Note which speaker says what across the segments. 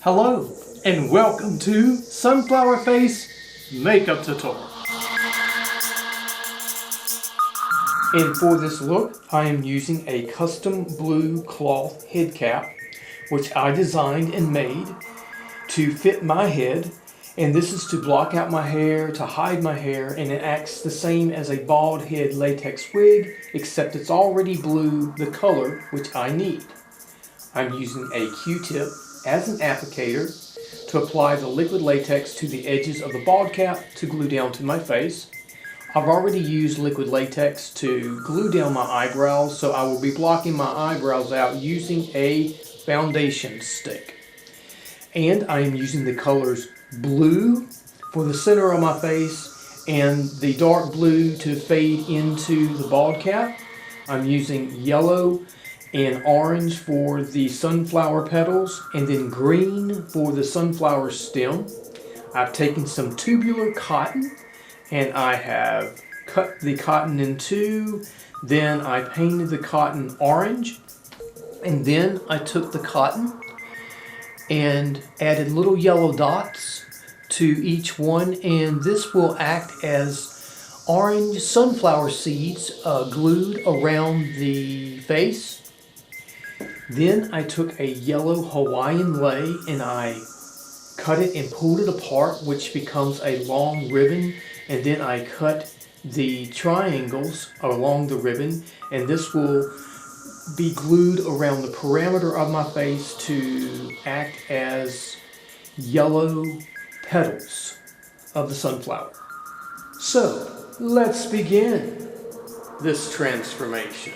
Speaker 1: Hello and welcome to Sunflower Face Makeup Tutorial. And for this look, I am using a custom blue cloth head cap, which I designed and made to fit my head. And this is to block out my hair, to hide my hair, and it acts the same as a bald head latex wig, except it's already blue, the color which I need. I'm using a Q-tip as an applicator to apply the liquid latex to the edges of the bald cap to glue down to my face. I've already used liquid latex to glue down my eyebrows, so I will be blocking my eyebrows out using a foundation stick. And I am using the colors blue for the center of my face and the dark blue to fade into the bald cap. I'm using yellow and orange for the sunflower petals and then green for the sunflower stem. I've taken some tubular cotton and I have cut the cotton in two. Then I painted the cotton orange, and then I took the cotton and added little yellow dots to each one, and this will act as orange sunflower seeds glued around the face. Then I took a yellow Hawaiian lei and I cut it and pulled it apart, which becomes a long ribbon, and then I cut the triangles along the ribbon, and this will be glued around the perimeter of my face to act as yellow petals of the sunflower. So let's begin this transformation.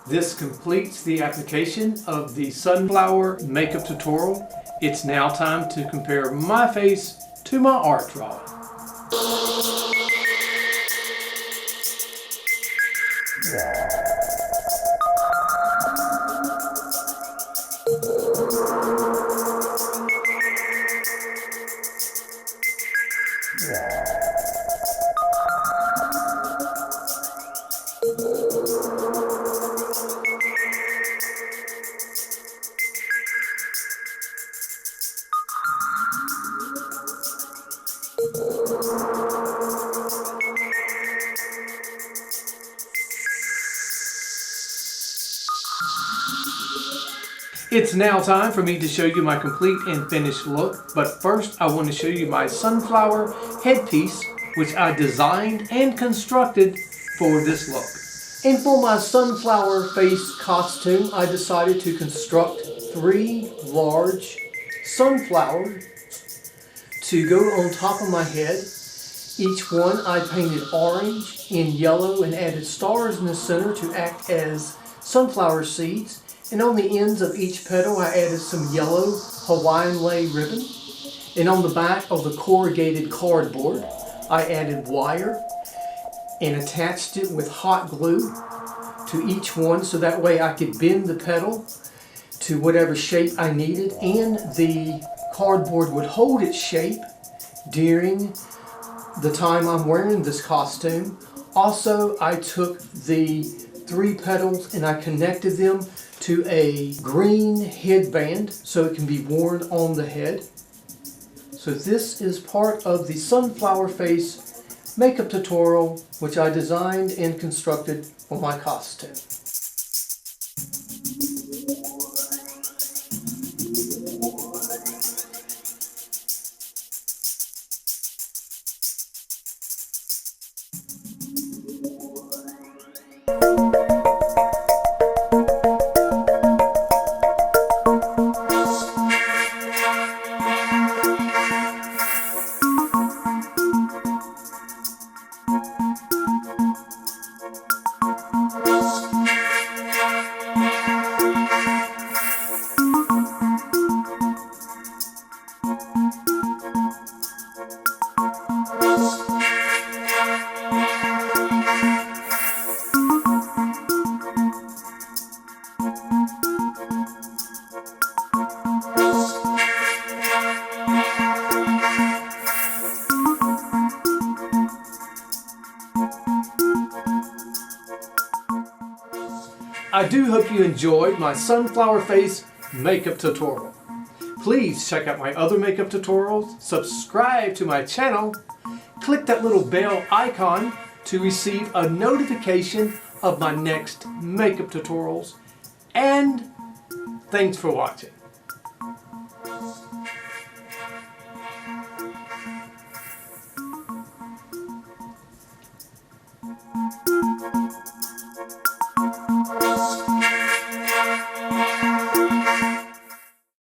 Speaker 1: This completes the application of the sunflower makeup tutorial. It's now time to compare my face to my art drawing. It's now time for me to show you my complete and finished look, but first I want to show you my sunflower headpiece, which I designed and constructed for this look. And for my sunflower face costume, I decided to construct 3 large sunflowers to go on top of my head. Each one I painted orange and yellow and added stars in the center to act as sunflower seeds. And on the ends of each petal I added some yellow Hawaiian lei ribbon. And on the back of the corrugated cardboard I added wire and attached it with hot glue to each one, so that way I could bend the petal to whatever shape I needed, and the cardboard would hold its shape during the time I'm wearing this costume. Also, I took the 3 petals and I connected them to a green headband so it can be worn on the head. So this is part of the sunflower face makeup tutorial, which I designed and constructed for my costume. I do hope you enjoyed my sunflower face makeup tutorial. Please check out my other makeup tutorials, subscribe to my channel, click that little bell icon to receive a notification of my next makeup tutorials, and thanks for watching.